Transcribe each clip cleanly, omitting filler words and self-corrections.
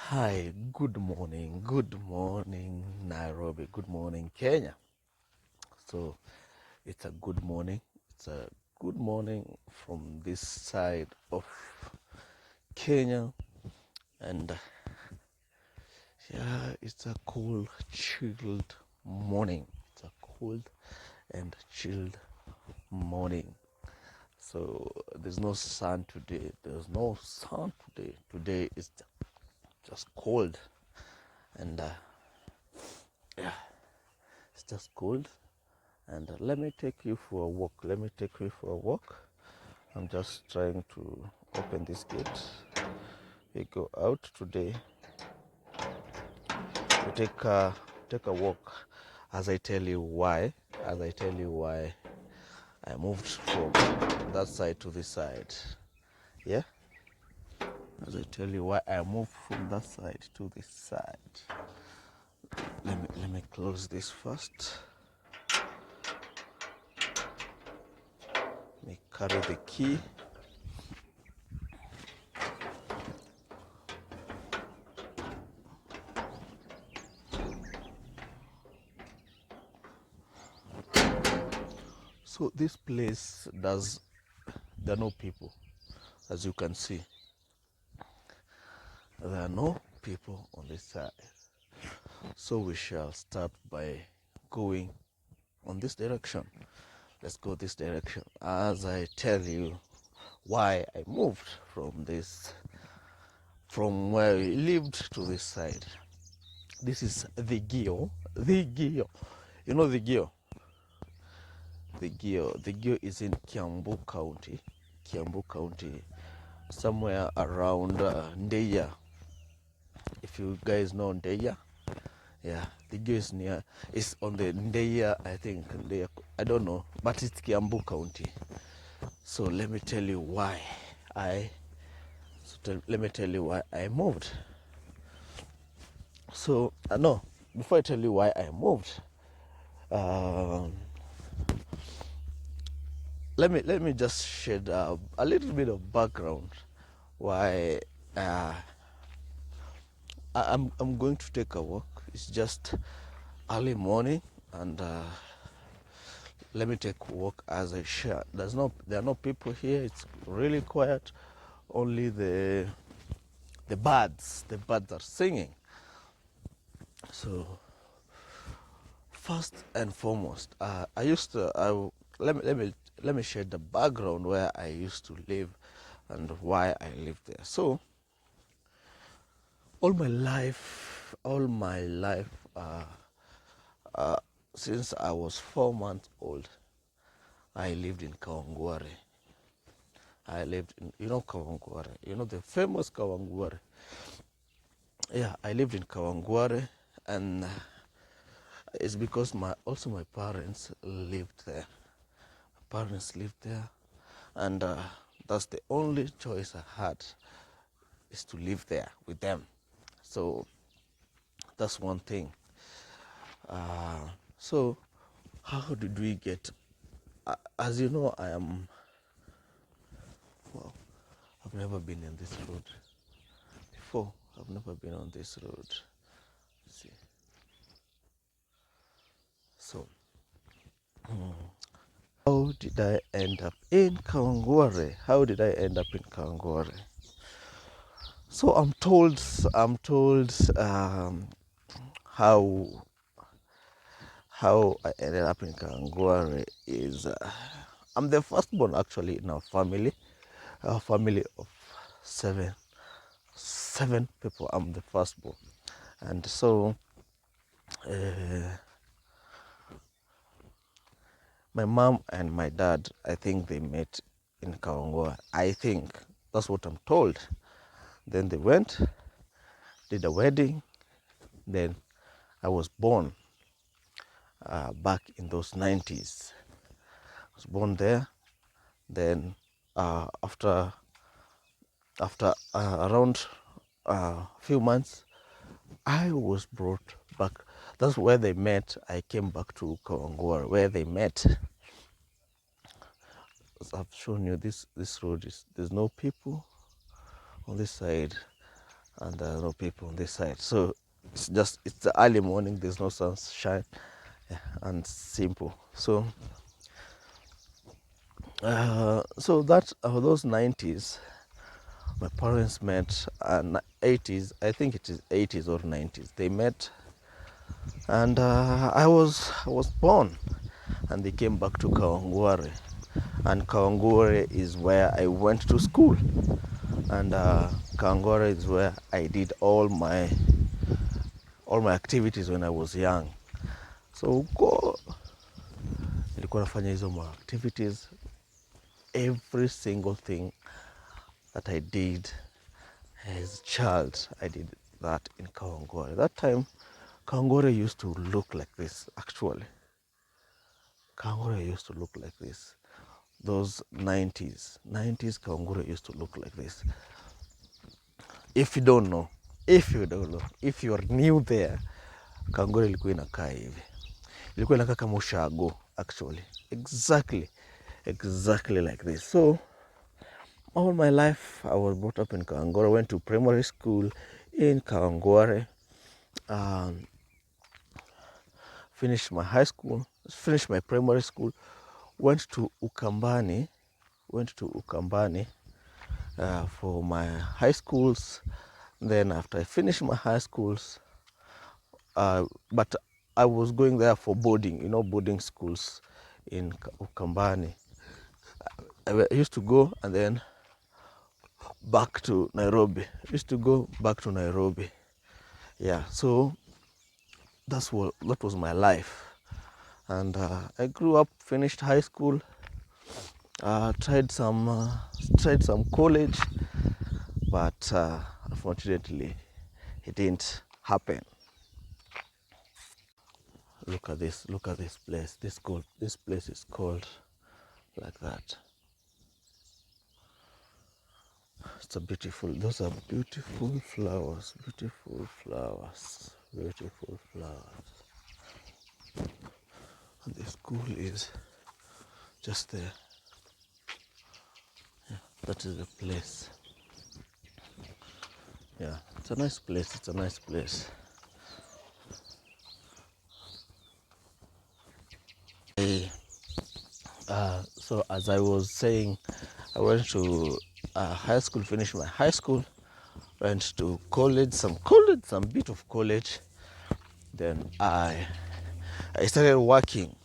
Hi, good morning, Nairobi, good morning, Kenya. So it's a good morning. It's a good morning from this side of Kenya, and yeah, it's a cool, chilled morning. It's a cold and chilled morning. So there's no sun today. There's no sun today. Today is just cold, and yeah, it's just cold. And let me take you for a walk. I'm just trying to open this gate. We go out today. We take a walk. As I tell you why I moved from that side to this side. Yeah. As I tell you why I moved from that side to this side. Let me close this first. Let me carry the key. So this place there are no people, as you can see. There are no people on this side. So we shall start by going on this direction. Let's go this direction. As I tell you why I moved from where we lived to this side. This is Thigio. You know Thigio? Thigio is in Kiambu County, somewhere around Ndeya. If you guys know Ndeya, yeah, Thigio is near. It's on the Ndeya, I think. Ndeya, I don't know, but it's Kiambu County. So let me tell you why I moved. So no, before I tell you why I moved, let me just shed a little bit of background why I'm going to take a walk. It's just early morning, and let me take a walk as I share. There are no people here. It's really quiet. Only the birds are singing. So first and foremost, let me share the background where I used to live and why I lived there. So all my life, since I was 4 months old, I lived in Kawangware. I lived in, Kawangware, the famous Kawangware. Yeah, I lived in Kawangware, and it's because my parents lived there. And that's the only choice I had, is to live there with them. So that's one thing. So how did we get? As you know, I've never been in this road before. I've never been on this road. See. So, how did I end up in Kawangware? So I'm told how I ended up in Kawangware is I'm the firstborn actually in our family of seven people. I'm the firstborn, and so my mom and my dad, I think they met in Kawangware. I think that's what I'm told. Then they went, did a wedding, then I was born back in those 90s. I was born there. Then after around a few months, I was brought back. That's where they met. I came back to Kawangware, where they met. As I've shown you, this road there's no people on this side, and there are no people on this side. So it's the early morning. There's no sunshine, and simple. So that those 90s, my parents met, and 80s. I think it is 80s or 90s. They met, and I was born, and they came back to Kawangware, and Kawangware is where I went to school, and Kawangware is where I did all my activities when I was young. So huko nilikuwa nafanya hizo ma activities, every single thing that I did as a child, I did that in Kawangware. That time, Kawangware used to look like this, actually. Kawangware used to look like this. Those 90s Kawangware used to look like this. If you don't know, if you are new there, Kawangware ilikuwa inakaa hivi. Ilikuwa inakaa kama ushago, actually. Exactly like this. So, all my life, I was brought up in Kawangware. Went to primary school in Kawangware. Finished my high school. Finished my primary school. Went to Ukambani for my high schools. Then after I finished my high schools, but I was going there for boarding, boarding schools in Ukambani. I used to go and then back to Nairobi. Yeah, so that was my life. And I grew up, finished high school, tried some college, but unfortunately it didn't happen. Look at this place. This place is called like that. Those are beautiful flowers. And the school is just there. Yeah, that is the place. Yeah, it's a nice place. So as I was saying, I went to high school, finished my high school, went to college, some bit of college. Then I started working.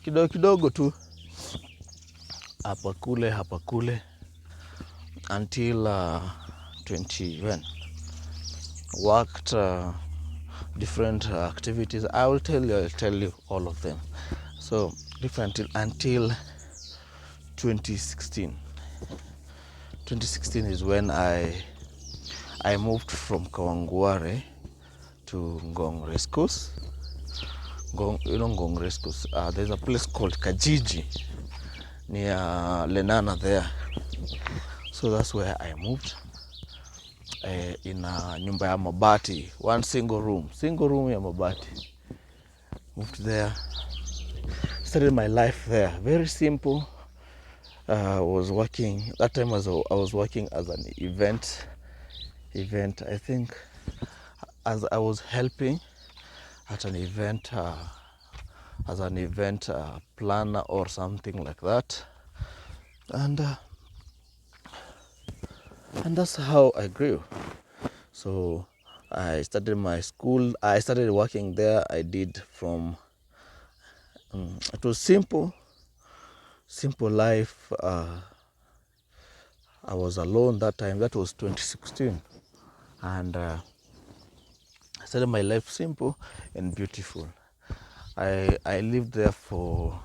Kidogo kidogo tu, hapa kule, until 20 worked different activities. I will tell you all of them. So different until 2016. 2016 is when I moved from Kawangware to Ngong Racecourse. Ngong Racecourse. There's a place called Kajiji near Lenana there. So that's where I moved. In a nyumba ya mabati, one single room ya mabati. Moved there, started my life there. Very simple. I was working that time I was working as an event. I think as I was helping at an event as an event planner or something like that, and that's how I grew. So I started my school. I started working there. I did from it was simple life. I was alone that time. That was 2016, and I started my life simple and beautiful. I lived there for.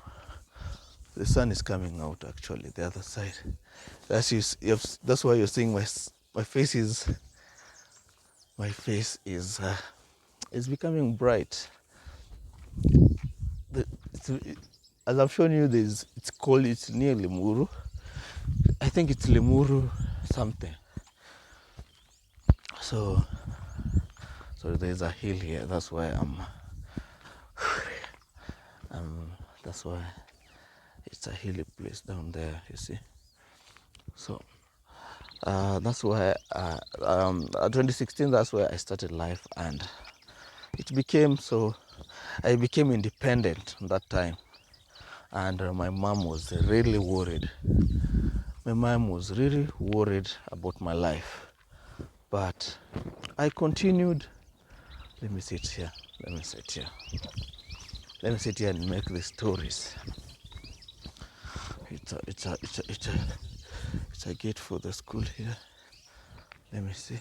The sun is coming out actually the other side. That's why you're seeing my face is becoming bright. As I've shown you, it's near Limuru. I think it's Limuru something. So there's a hill here. That's why that's why it's a hilly place down there. You see. So That's where 2016. That's where I started life, and it became so. I became independent that time, and my mom was really worried. My mom was really worried about my life, but I continued. Let me sit here. Let me sit here. Let me sit here and make the stories. It's a gate for the school here. Let me see.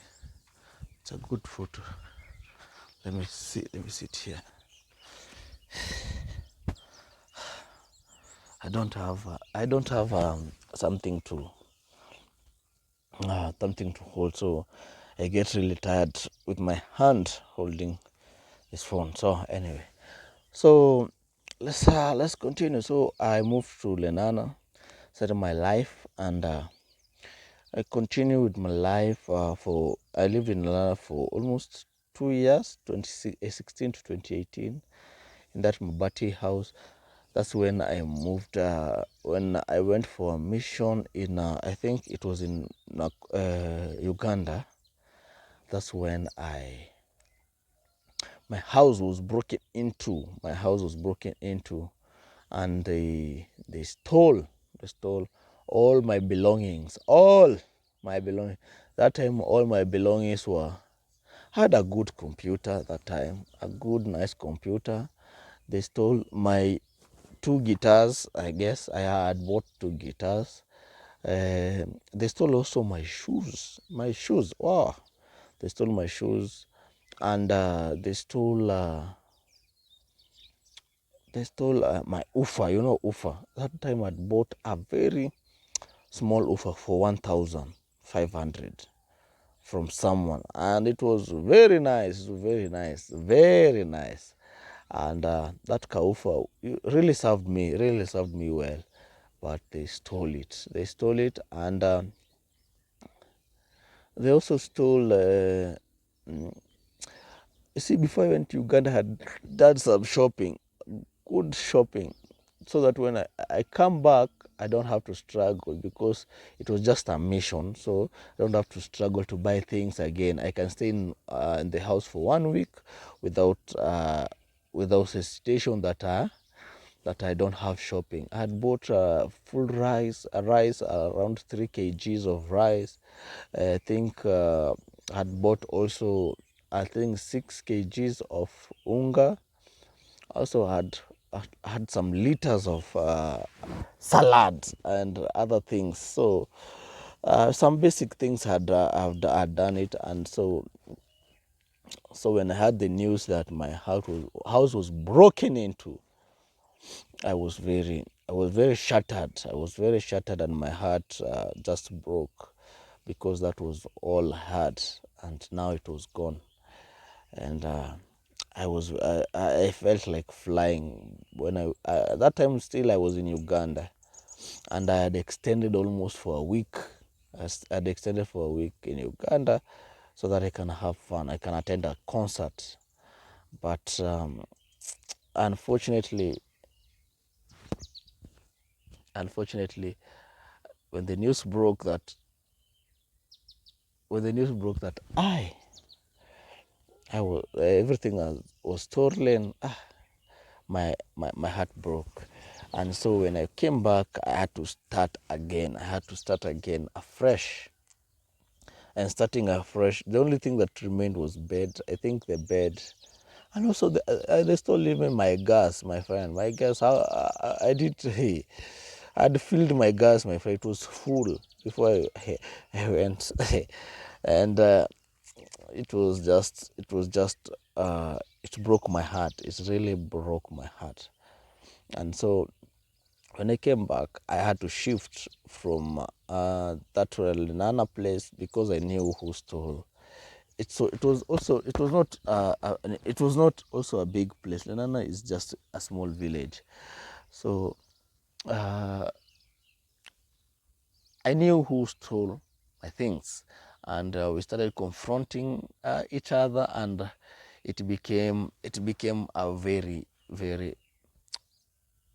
It's a good photo. Let me see. Let me sit here. I don't have something to hold, so I get really tired with my hand holding this phone. So anyway, so let's continue. So I moved to Lenana, started my life, and I continued with my life I lived in Lenana for almost 2 years, 2016 to 2018, in that Mabati house. That's when I moved, when I went for a mission in, I think it was in Uganda. That's when my house was broken into. My house was broken into, and they stole all my belongings. All my belongings. That time, all my belongings were. I had a good computer that time, a good, nice computer. They stole my 2 guitars. I guess I had bought 2 guitars. They stole also my shoes. My shoes. Wow. They stole my shoes, and they stole my ufa. You know ufa. That time I'd bought a very small ufa for 1,500 from someone, and it was very nice. Very nice. Very nice. And that kaufa really served me well, but they stole it. They stole it, and they also stole. You see, before I went to Uganda, I had done some shopping, good shopping, so that when I come back, I don't have to struggle, because it was just a mission. So I don't have to struggle to buy things again. I can stay in the house for 1 week without hesitation that I don't have shopping. I had bought full rice, around 3 kgs of rice. I think I had bought also, I think, 6 kgs of unga. Also had some liters of salad and other things. So some basic things had done it, and so when I had the news that my house was broken into, I was very shattered. I was very shattered, and my heart just broke, because that was all I had, and now it was gone. And I felt like flying when that time. Still, I was in Uganda, and I had extended almost for a week. I'd extended for a week in Uganda, so that I can have fun. I can attend a concert, but unfortunately, unfortunately, when the news broke that I was everything was stolen, my heart broke. And so when I came back, I had to start again. I had to start again afresh. And starting afresh, the only thing that remained was bed. I think the bed, and also they stole even my gas, my friend. My gas, how I did. Hey, I had filled my gas, my friend. It was full before I went, and it broke my heart. It really broke my heart. And so when I came back, I had to shift from that Lenana place, because I knew who stole it. So it was not also a big place. Lenana is just a small village. So I knew who stole my things, and we started confronting each other, and it became a very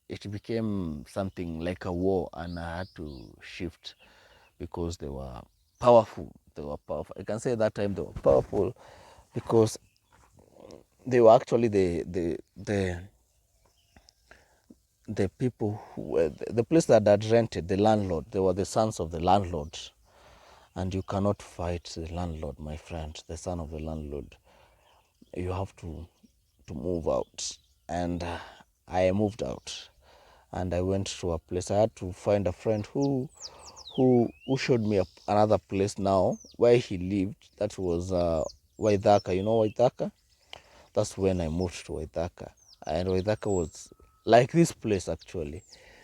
it became something like a war, and I had to shift, because powerful. They were powerful. I can say that time they were powerful because they were actually the people who were the place that had rented, the landlord. They were the sons of the landlord, and you cannot fight the landlord, my friend. The son of the landlord, you have to move out, and I moved out, and I went to a place. I had to find a friend who showed me another place now where he lived. That was Waithaka. You know Waithaka? That's when I moved to Waithaka. And Waithaka was like this place actually.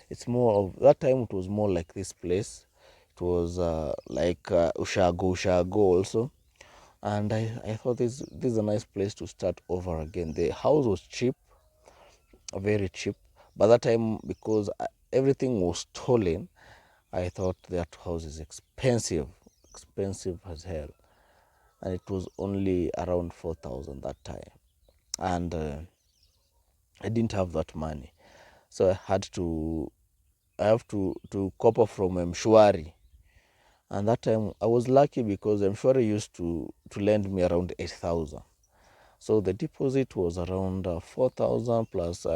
It's more of that time, it was more like this place. It was like Ushago also. And I thought this is a nice place to start over again. The house was cheap, very cheap. By that time, because everything was stolen, I thought that house is expensive, expensive as hell. And it was only around 4,000 that time. And I didn't have that money. So I have to copper from Mshwari. And that time I was lucky because Mshwari used to lend me around 8,000. So the deposit was around 4,000 plus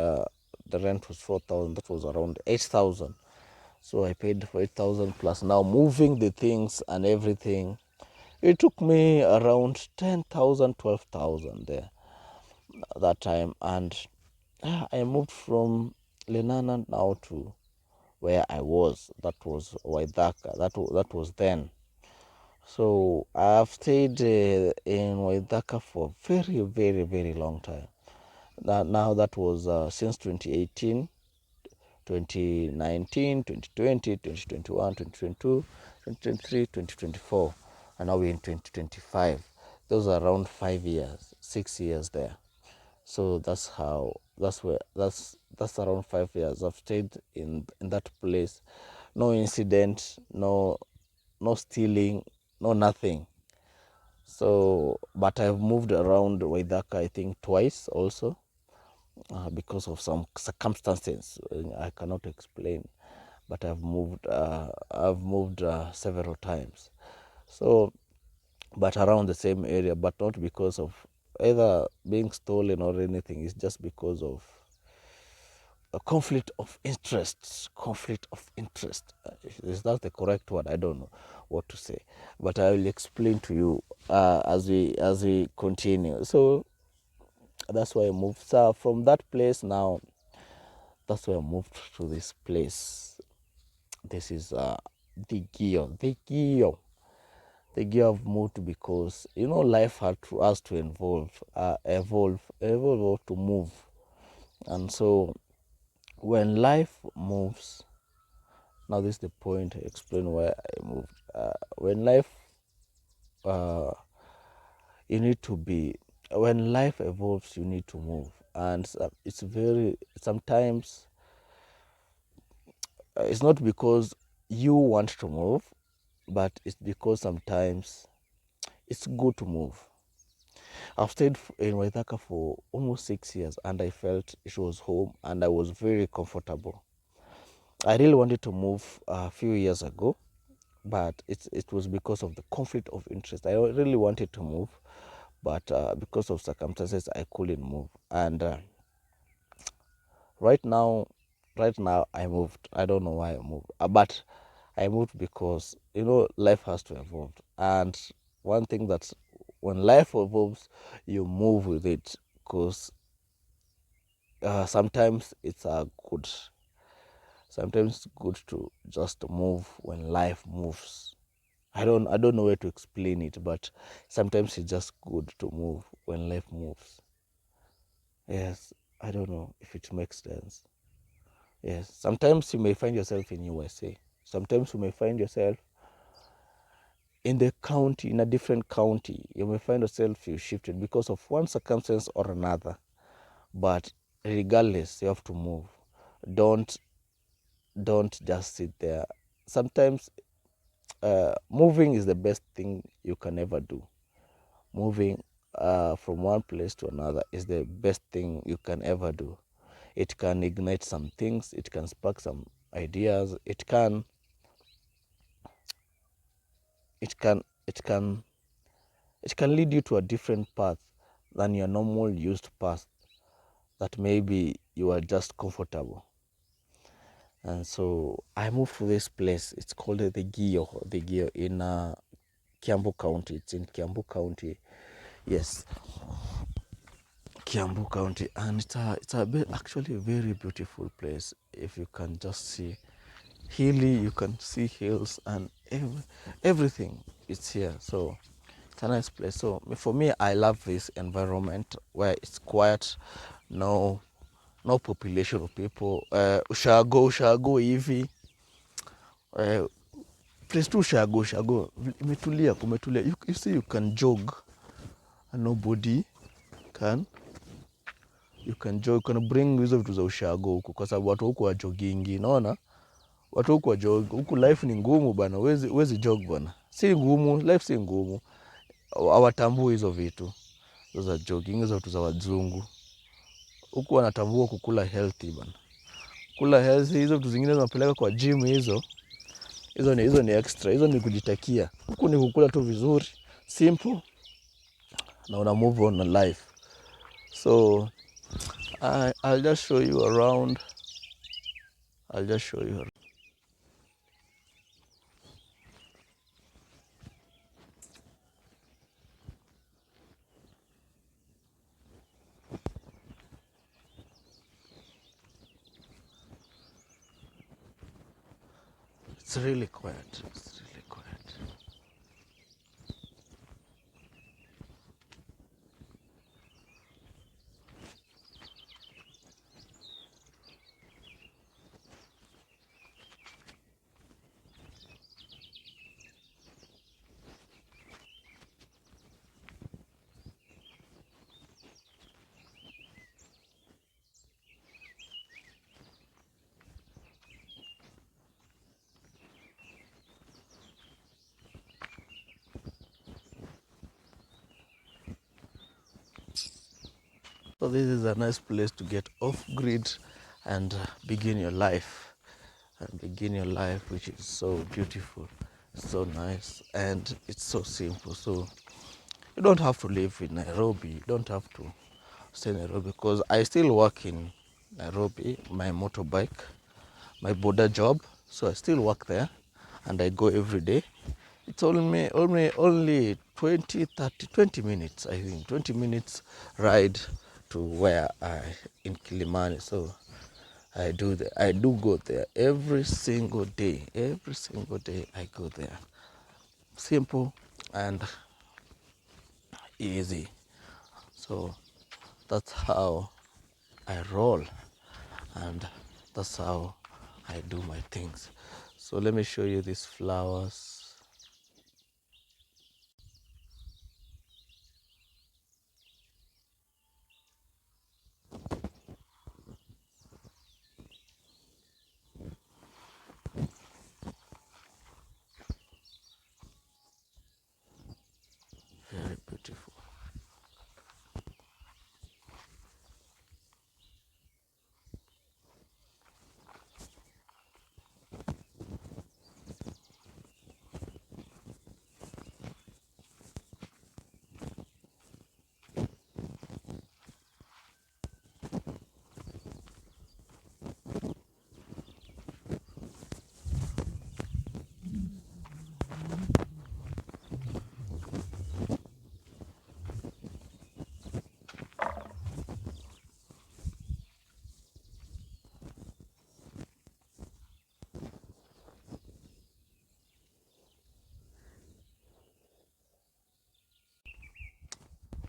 the rent was 4,000. That was around 8,000. So I paid for 8,000 plus now moving the things and everything. It took me around 10,000, 12,000 there that time. And I moved from Lenana now to where I was. That was Waithaka. That was then. So I've stayed in Waithaka for very, very, very long time. Now that was since 2018, 2019, 2020, 2021, 2022, 2023, 2024, and now we're in 2025. Those are around 5 years, 6 years there. So that's around 5 years I've stayed in that place. No incident, no stealing, no nothing. So, but I've moved around Waithaka, I think twice also, because of some circumstances I cannot explain. But I've moved several times. So, but around the same area, but not because of either being stolen or anything. It's just because of a conflict of interest. Conflict of interest. Is that the correct word? I don't know what to say, but I will explain to you as we continue. So that's why I moved. So from that place now, that's why I moved to this place. This is Thigio. Thigio I've moved because life had to us to evolve or to move, and so when life moves. Now this is the point. I explain why I moved. When life, you need to be. When life evolves, you need to move, and it's very sometimes. It's not because you want to move, but it's because sometimes it's good to move. I've stayed in Waithaka for almost 6 years, and I felt it was home, and I was very comfortable. I really wanted to move a few years ago, but it was because of the conflict of interest. I really wanted to move, but because of circumstances, I couldn't move. And right now, I moved. I don't know why I moved, but I moved because life has to evolve. And one thing that's when life evolves, you move with it because sometimes it's good. Sometimes it's good to just move when life moves. I don't know where to explain it, but sometimes it's just good to move when life moves. Yes, I don't know if it makes sense. Yes, sometimes you may find yourself in USA. Sometimes you may find yourself in the county, in a different county. You may find yourself you shifted because of one circumstance or another. But regardless, you have to move. Don't don't just sit there. Sometimes moving is the best thing you can ever do. Moving from one place to another is the best thing you can ever do. It can ignite some things, it can spark some ideas, it can it can lead you to a different path than your normal used path that maybe you are just comfortable. And so I moved to this place. It's called the Thigio in Kiambu County. It's in Kiambu County. Yes, Kiambu County, and actually a very beautiful place. If you can just see hilly, you can see hills and everything. It's here, so it's a nice place. So for me, I love this environment where it's quiet, no population of people. Ushago hivi place tu ushago kumetulia. You see, you can jog and nobody can. You can jog, you can bring hizo vitu za ushago huku kwa sababu watu huku wajogingi. Naona watu huku wajog, huku life ni ngumu bana, wezi jog bana. Si ngumu, life si ngumu. Hawatambui hizo vitu za jogging, hizo vitu za wazungu. Huku wanatambua kukula healthy bana. Kula healthy, hizo vitu zingine zinapeleka kwa gym hizo ni extra, hizo ni kujitakia. Huku ni kukula tu vizuri, simple, na una move on na life. So I'll just show you around. It's really quiet. So this is a nice place to get off grid and begin your life. Which is so beautiful, so nice, and it's so simple. So you don't have to live in Nairobi. You don't have to stay in Nairobi, because I still work in Nairobi, my motorbike, my border job. So I still work there and I go every day. It's only 20 minutes, I think, 20 minutes ride to where in Kilimani. So I do go there every single day. I go there. Simple and easy. So that's how I roll, and that's how I do my things. So let me show you these flowers. Very beautiful.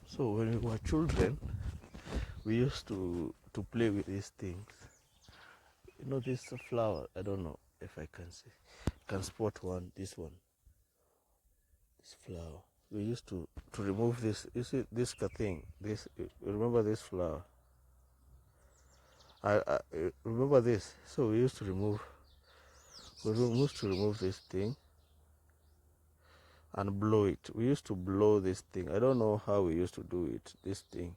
So when we were children, we used to play with these things. You know this flower? I don't know if I can see. Can spot one. This flower. We used to remove this. You see this thing. This, you remember this flower? I remember this. So we used to remove. We used to remove this thing and blow it. We used to blow this thing. I don't know how we used to do it. This thing.